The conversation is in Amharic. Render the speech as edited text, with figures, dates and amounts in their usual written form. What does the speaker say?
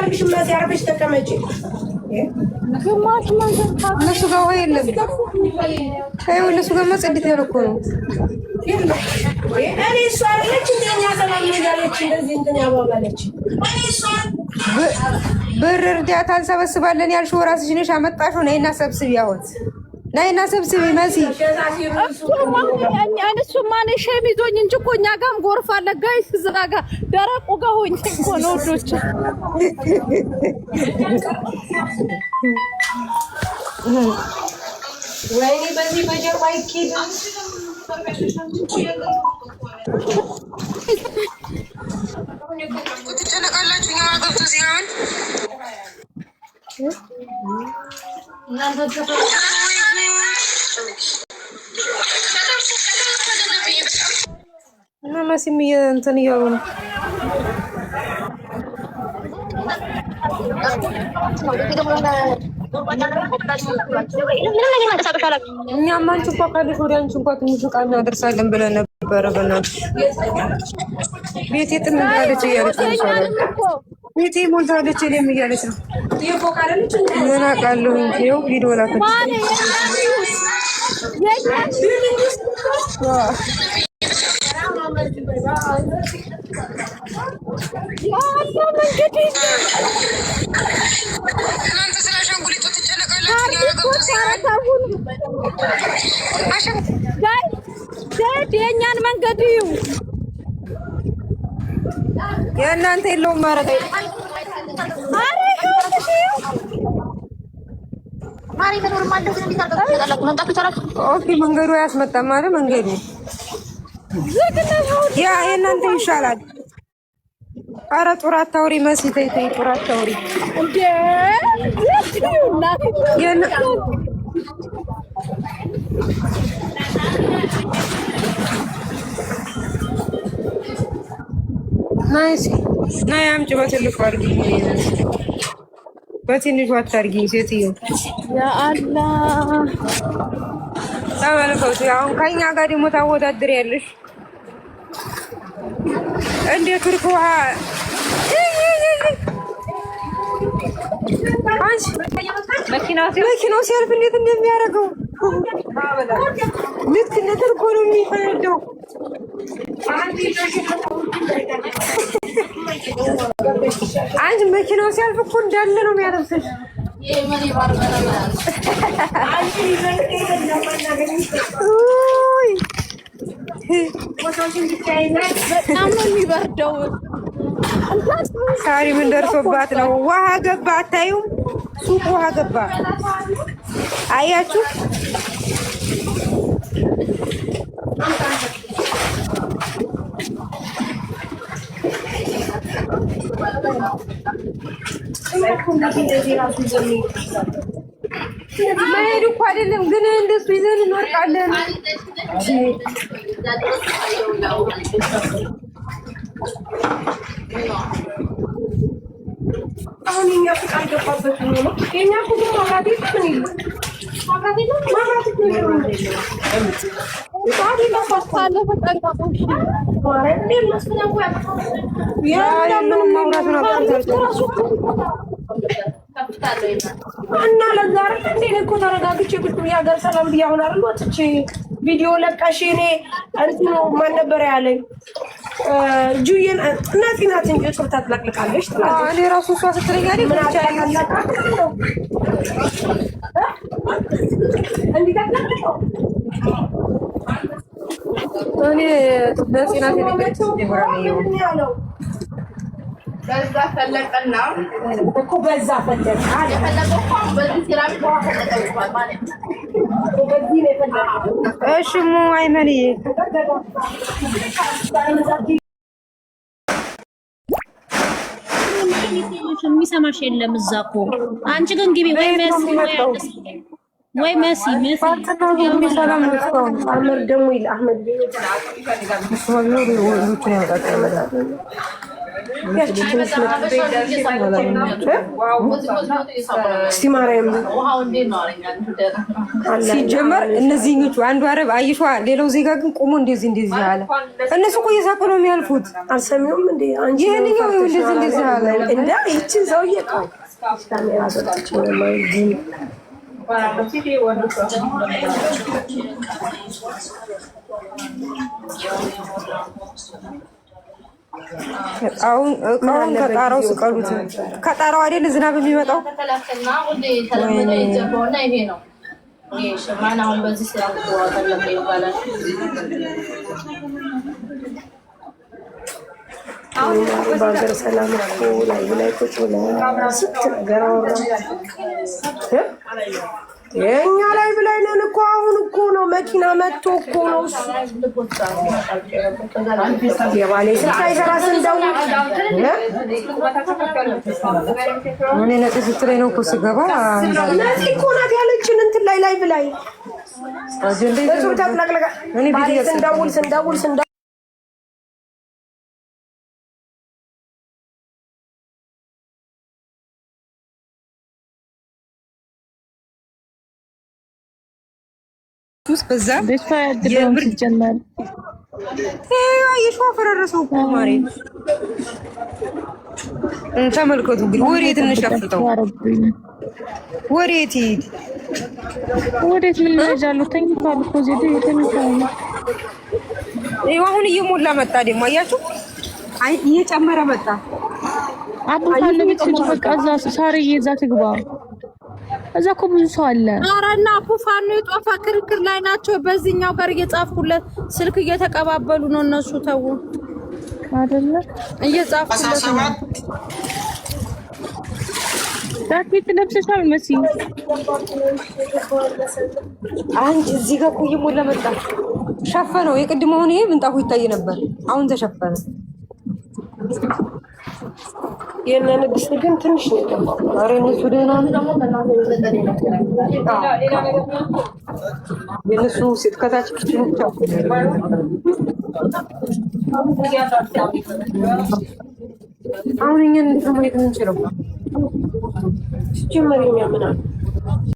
አልፈልግሽም ማለት ያረፈሽ ተቀመጪ ግማሽ መንገድ እነሱ ጋር ወይ የለም ታዩ እነሱ ጋር መጽደት ያልኩ ነው እኔ እሷ አለች እንደኛ ሰላም ያለች እንደዚህ እንትን ያባባለች ብር እርዳታ እንሰበስባለን ያልሽው ራስሽ ነሽ አመጣሽው ነይና ሰብስቢ አሁን ነይና ሰብስቢ መሲ እሱ ማን ሸሚዞኝ እንጂ እኮ እኛ ጋርም ጎርፍ አለ ጋይስ እዛ ጋር ደረቁ ጋር ሆኜ እኮ ነው ወዶች ወይኔ በዚህ በጀርባ ይኬድ ትጨነቃላችሁ እኛ ገብቶ ሲሆን እና መሲም እንትን እያሉ ነው እኛም አንቺ እንኳን ካለሽ ወደ አንቺ እንኳን ትንሽ ዕቃ እናደርሳለን ብለን ነበረ። በእናትሽ ቤቴ ጥምዳለች እያለች ነው ቤቴ ሞልታለች እኔም እያለች ነው። ምን አውቃለሁ እንጂ ይኸው ቪዲዮ ላከች። የእኛን መንገድ እዩ የእናንተ የለውም ማለት ኦኬ መንገዱ አያስመጣም ማለት መንገዱ ያ የእናንተ ይሻላል። ኧረ ጡር አታውሪ መሲ ተይ ተይ ጡር አታውሪ እንዴ ናይስ ናይ አምጪ በትልቁ አድርጊ በትንሹ አታርጊ ሴትዮ ያ አላህ ተመልከቱ አሁን ከኛ ጋር ደግሞ ታወዳድሪያለሽ እንደ ቱርክ ውሃ አንቺ መኪናው ሲያልፍ እንዴት እንደሚያደርገው ልክ እንደ ቱርክ ነው የሚፈነደው አንቺ መኪናው ሲያልፍ እኮ እንዳለ ነው የሚያደርሰሽ በጣም ነው የሚበርደው ሳሪ ምን ደርሶባት ነው ውሃ ገባ አታዩም ሱቅ ውሃ ገባ አያችሁ መሄድ እኮ አይደለም ግን እንደሱ ይዘን እንወርቃለን አሁን እኛ ፍቃድ ገባበት ነው የኛ ሁሉ ማራቲ ምን ይሉ ማራቲ ነው ታዲ ተፈታለ ፈጠንቀቁ ወረዴ መስለኝ ያ ለምን ማውራት ነው እና ለዛሬ እንዴ እኮ ተረጋግቼ ቁጭ ያገር ሰላም ቢያውን አይደል ወጥቼ ቪዲዮ ለቀሽ እኔ እንትኑ ማን ነበር ያለኝ ጁየን እናት እንጂ ጾታት ላቅልቃለሽ ትላለች እኔ ራሱ እሷ ስትለኛለች ምን አቻለሁ እንዴ ታላቅልቃው እኔ ለጽናት ነው በዛ ፈለቀና እኮ በዛ ፈለቀ አለ ፈለቀው በዚህ ሲራሚክ ውሃ ፈለቀው ማለት ነው በዚህ ነው ፈለቀው እሺ ሙ አይመኒ የሚሰማሽ የለም እዛ እኮ አንቺ ግን ግቢ ወይ መሲ ሰላም ነው አመር ደግሞ ይል አህመድ ሲጀመር እነዚህኞቹ አንዱ አረብ አይሿ ሌላው ዜጋ ግን ቆሞ እንደዚህ አለ። እነሱ እኮ እየሳቁ ነው የሚያልፉት። አልሰሚውም እንዴ አንቺ ይሄንኛው እንደዚህ አለ እንዴ ይችን ሰውዬ ቃው ካሜራ ሰጥቼ ነው አሁን እቃውን ከጣራው ስቀሉት። ከጣራው አይደል ዝናብ የሚመጣው? በሀገር ሰላም እኮ ላይ ቁጭ ብለን ስንት ነገር አወራን። የእኛ ላይ ብላይ ነን እኮ አሁን እኮ ነው መኪና መጥቶ እኮ ነው የባሌ ስልክ አይሰራ ስንደውል እኔ ነጥ ስትለኝ ነው እኮ ስገባ ነፂ እኮ ናት ያለችን እንትን ላይ ብላይ ስንደውል በዛ በስፋ ያድርም ሲጀመር የሾ ፈረረሰው እኮ ማሬ ተመልከቱ። ግን ወዴት እንሸፍተው? ወዴት ሂድ? ወዴት ምን ይላሉ? ተኝቷል እኮ ዜዶ የተኝቷል። ይኸው አሁን እየሞላ መጣ። ደግሞ አያችሁ፣ አይ እየጨመረ መጣ። አቡታለ ቤት ልጅ በቃ እዛ ሳርዬ እዛ ትግባ። እዛ እኮ ብዙ ሰው አለ። ኧረ እና አቡፋኑ የጧፋ ክርክር ላይ ናቸው። በዚህኛው ጋር እየጻፍኩለት ስልክ እየተቀባበሉ ነው እነሱ። ተው አይደለ እየጻፍኩለት ነው። ዳክዊት ለብሰሻል መሲ። አንቺ እዚህ ጋር እኮ እየሞላ መጣ። ሸፈነው። የቅድም አሁን ይሄ ምንጣፉ ይታይ ነበር፣ አሁን ተሸፈነ። የእነ ንግስት ግን ትንሽ ነው የገባው። ኧረ እነሱ ደህና ነው። የእነሱ ሴት ከታች ክችሉ ብቻ አሁን እኛን ማየት የምንችለው ሲጀመር ምናምን